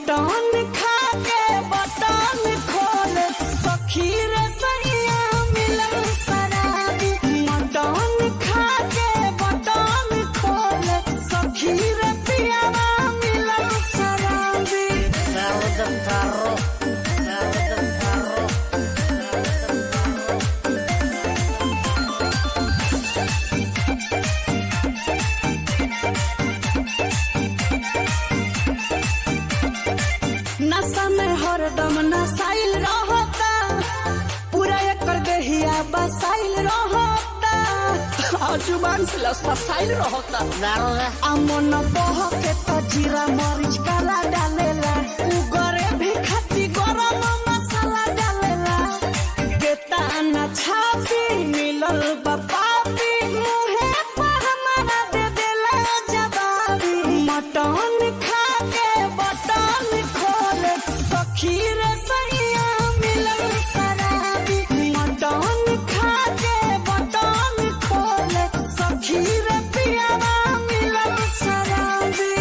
Mutton खा के button खोल सखी रे सैया मिलन शराबी। मटन खा के बटन खोल सखी रे पियावा मिलन शराबी। नशा में हरदम नसाइल रहता, पूरा एकर देहिया बसाइल रहता, जुबान से लसाइल रहता। अमन बह के तो जीरा मरीच काला डालेला, उगरे भी खाती गरम मसाला डालेला। बेटा न छापी मिलल बपापी, मुहे पर हमारा दे देला जवाबी। मटन खा के बटन खोल सखी रे सैया मिलन शराबी। मटन खा के बटन खोल सखी रे पियावा मिलन शराबी।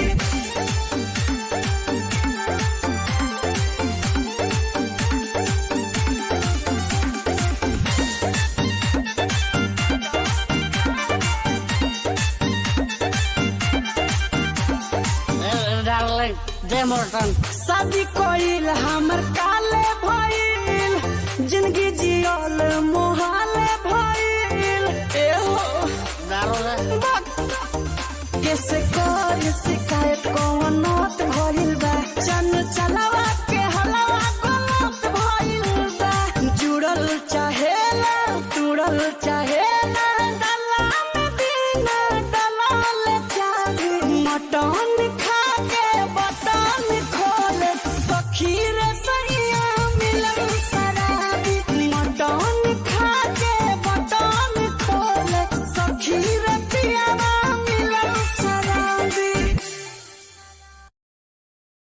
शादी कोइल हमर काले भइल, जिंदगी जियल मोहाले भइल। कैसे कर शिकायत कौन नोट भइल बा, चन चलावा के हलवा गलत भइल बा। जुड़ल चाहेला तुड़ल चाहे